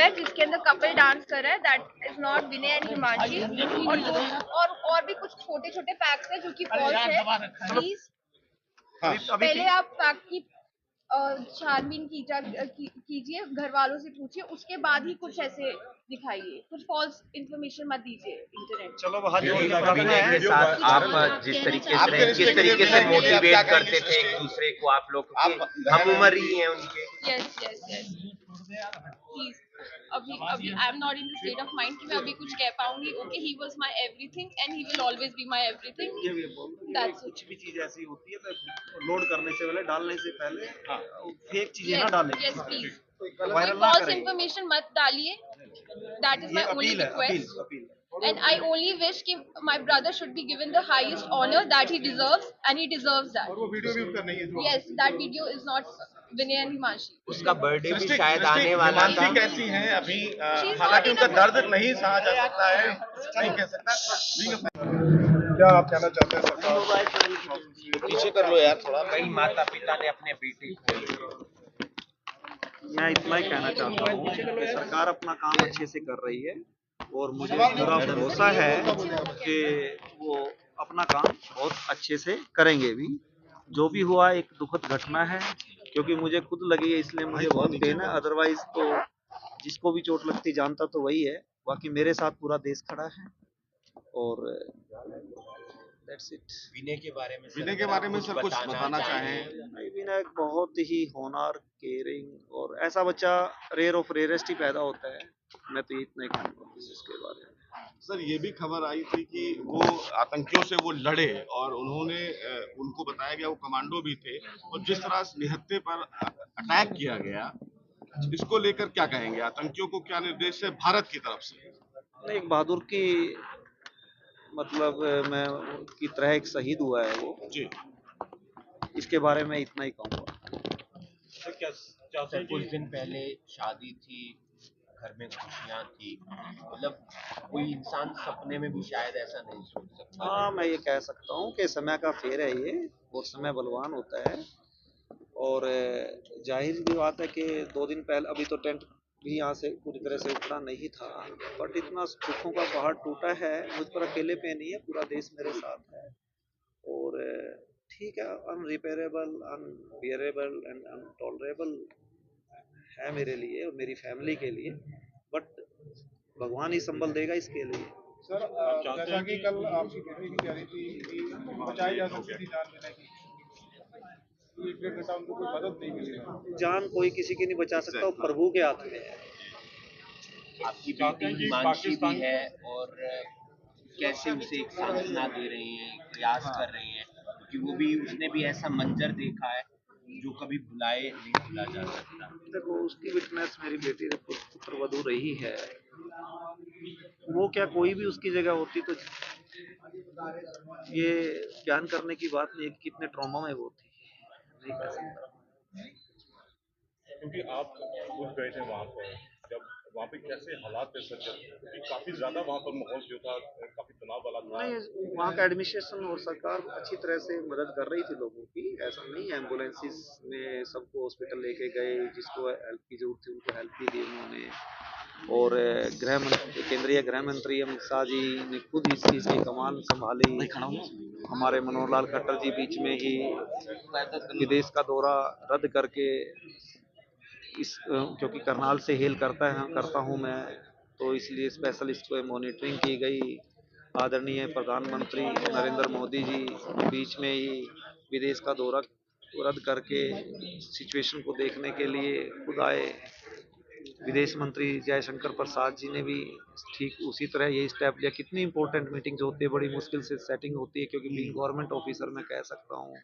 है जिसके अंदर कपल डांस कर रहा है, that is not Vinay and Himanshi. और भी कुछ छोटे छोटे फैक्ट्स है जो कि फॉल्स है। प्लीज पहले आप फैक्ट की छानबीन कीजिए, घर वालों से पूछिए, उसके बाद ही कुछ ऐसे दिखाइए, कुछ फॉल्स इंफॉर्मेशन मत दीजिए इंटरनेट। चलो वहाँ विनय के साथ आप जिस तरीके से किस तरीके से मोटिवेट करते थे एक दूसरे को, आप लोग हम उम्र ही हैं उनके। यस यस यस प्लीज, अभी I am not in the state of mind कि मैं अभी कुछ कह पाऊंगी। Okay, he was my everything and he will always be my everything. That's कुछ भी चीज ऐसी होती है तो लोड करने से पहले, डालने से पहले फेक चीजें ना डालें। यस प्लीज, वायरल ना फॉल्स करें। इंफॉर्मेशन मत डालिए। That is my only request. Appeal. And I only wish कि my brother should be given the highest honor that he deserves, and he deserves that. और वो वीडियो भी उसका नहीं है जो Yes, that video is not Vinay and Himanshi. उसका birthday भी शायद आने वाला था। हिमांशी कैसी हैं अभी? हालांकि उनका दर्द नहीं सहा जा सकता है, नहीं कह सकता। क्या आप कहना चाहते हैं सरकार? पीछे कर लो यार थोड़ा। कई माता पिता ने अपने बेटे को। मैं इतना ही कहना चाहता हूँ कि सरकार अपना काम अच्छे से कर रही है और मुझे पूरा भरोसा है कि वो अपना काम बहुत अच्छे से करेंगे भी। जो भी हुआ एक दुखद घटना है, क्योंकि मुझे खुद लगी है इसलिए मुझे बहुत पेन है। अदरवाइज तो जिसको भी चोट लगती जानता तो वही है। बाकी मेरे साथ पूरा देश खड़ा है और दैट्स इट। विनय के बारे में सर कुछ बताना चाहें? विनय बहुत ही होनहार, केयरिंग और ऐसा बच्चा रेयर ऑफ रेयरेस्ट ही पैदा होता है। मैं तो इतना ही कहूँगा इसके बारे में। सर ये भी खबर आई थी कि वो आतंकियों से वो लड़े और उन्होंने उनको बताया गया वो कमांडो भी थे, और जिस तरह निहत्थे पर अटैक किया गया, इसको लेकर क्या कहेंगे? आतंकियों को क्या निर्देश है भारत की तरफ से? एक बहादुर की मतलब मैं की तरह एक शहीद हुआ है वो जी। इसके बारे में इतना ही कहूँगा। सर कुछ दिन पहले शादी थी, घर में खुशियाँ थी, मतलब कोई इंसान सपने में भी शायद ऐसा नहीं सोच सकता। हाँ, मैं ये कह सकता हूँ कि समय का फेर है ये, और समय बलवान होता है। और जाहिर भी बात है कि 2 दिन पहले अभी तो टेंट भी यहाँ से पूरी तरह से उखड़ा नहीं था, बट इतना दुखों का पहाड़ टूटा है। मुझ पर अकेले पे नहीं है, पूरा देश मेरे साथ है। और ठीक है, अनरिपेयरेबल, अनबियरेबल एंड अनटॉलरेबल है मेरे लिए और मेरी फैमिली के लिए, बट भगवान ही संभल देगा इसके लिए। सर जैसा कि कल आपकी बेटी भी कह रही थी कि बचाई जा सकती थी जान देने की, 1-1.5 घंटा उनको कोई मदद नहीं मिली। जान कोई किसी की नहीं बचा सकता, वो प्रभु के हाथ में है। आपकी बेटी हिमांशी भी है और कैसे उसे एक सांत्वना दे रही हैं, प्रयास कर रही हैं, क्योंकि वो भी उसने भी ऐसा मंजर देखा है जो कभी नहीं भुला जा सकता। देखो, उसकी विटनेस मेरी बेटी पुत्रवधू रही है। वो क्या कोई भी उसकी जगह होती तो ये बयान करने की बात नहीं है कि कितने ट्रॉमा में वो थी, नहीं कह सकता। क्योंकि आप खुद गए थे वहाँ पर, जब वहाँ पे कैसे हालात थे सर? क्योंकि काफी ज्यादा वहाँ पर माहौल जो था काफी तनाव वाला था। नहीं, वहाँ का एडमिनिस्ट्रेशन और सरकार अच्छी तरह से मदद कर रही थी लोगों की, ऐसा नहीं है। एम्बुलेंसेस में सबको हॉस्पिटल लेके गए, जिसको हेल्प की जरूरत थी उनको हेल्प भी दी उन्होंने। और केंद्रीय गृह मंत्री अमित शाह जी ने खुद इस चीज़ की कमान संभाली। हमारे मनोहर लाल खट्टर जी बीच में ही विदेश का दौरा रद्द करके क्योंकि करनाल से हेल करता हूँ मैं, तो इसलिए स्पेशल इसको मॉनिटरिंग की गई। आदरणीय प्रधानमंत्री नरेंद्र मोदी जी बीच में ही विदेश का दौरा रद्द करके सिचुएशन को देखने के लिए खुद आए। विदेश मंत्री जयशंकर प्रसाद जी ने भी ठीक उसी तरह यही स्टेप लिया। कितनी इंपॉर्टेंट मीटिंग्स होती है, बड़ी मुश्किल से सेटिंग होती है, क्योंकि बीइंग गवर्नमेंट ऑफिसर मैं कह सकता हूँ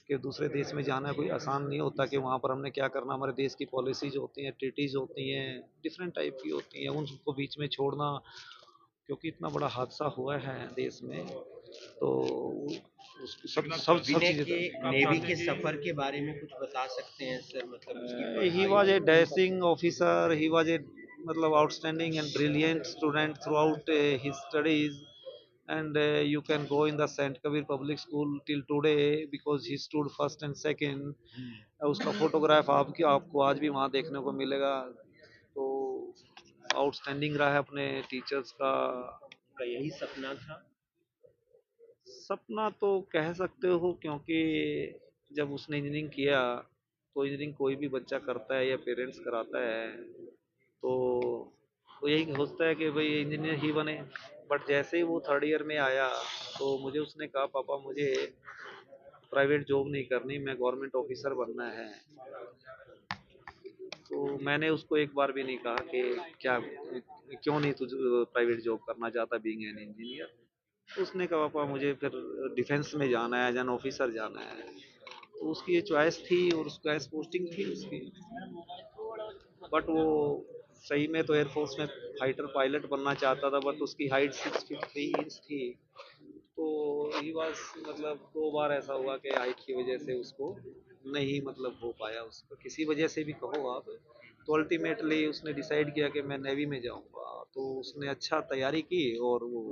कि दूसरे देश में जाना कोई आसान नहीं होता कि वहाँ पर हमने क्या करना। हमारे देश की पॉलिसीज होती हैं, ट्रीटीज होती हैं, डिफरेंट टाइप की होती हैं, उनको बीच में छोड़ना, क्योंकि इतना बड़ा हादसा हुआ है देश में। तो सब विनय के नेवी के सफर के बारे में कुछ बता सकते हैं सर? मतलब he was a dashing officer, he was a मतलब outstanding and brilliant student throughout his studies, and you can go in the Saint Kabir public school till today because he stood first and second। उसका photograph आपको आज भी वहाँ देखने को मिलेगा। तो आउटस्टैंडिंग रहा है अपने टीचर्स का। उनका यही सपना था। सपना तो कह सकते हो, क्योंकि जब उसने इंजीनियरिंग किया तो इंजीनियरिंग कोई भी बच्चा करता है या पेरेंट्स कराता है तो वो यही सोचता है कि भाई इंजीनियर ही बने। बट जैसे ही वो थर्ड ईयर में आया तो मुझे उसने कहा पापा मुझे प्राइवेट जॉब नहीं करनी, मैं गवर्नमेंट ऑफिसर बनना है। तो मैंने उसको एक बार भी नहीं कहा कि क्या क्यों नहीं तुझ प्राइवेट जॉब करना चाहता बीइंग एन इंजीनियर। तो उसने कहा पापा मुझे फिर डिफेंस में जाना है, एज एन ऑफिसर जाना है। तो उसकी ये चॉइस थी और उसका पोस्टिंग थी उसकी। बट वो सही में तो एयरफोर्स में फाइटर पायलट बनना चाहता था, बट उसकी हाइट 6 फीट 3 इंच थी। तो ही वाज मतलब 2 बार ऐसा हुआ कि हाइट की वजह से उसको नहीं मतलब हो पाया, उसका किसी वजह से भी कहो आप। तो अल्टीमेटली उसने डिसाइड किया कि मैं नेवी में जाऊंगा। तो उसने अच्छा तैयारी की और वो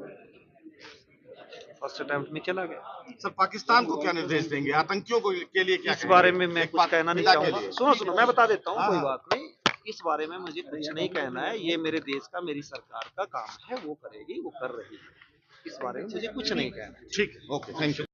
फर्स्ट अटेम्प्ट में चला गया। सर पाकिस्तान को क्या निर्देश देंगे, आतंकियों को के लिए क्या इस कहेंगे? बारे में मैं एक कुछ कहना नहीं पिता के चाहूंगा। लिए। सुनो सुनो मैं बता देता हूँ, हाँ, कोई हाँ। बात नहीं। इस बारे में मुझे कुछ नहीं कहना है, ये मेरे देश का मेरी सरकार का काम है, वो करेगी वो कर रही है। इस बारे में मुझे कुछ नहीं कहना है। ठीक है, ओके, थैंक यू।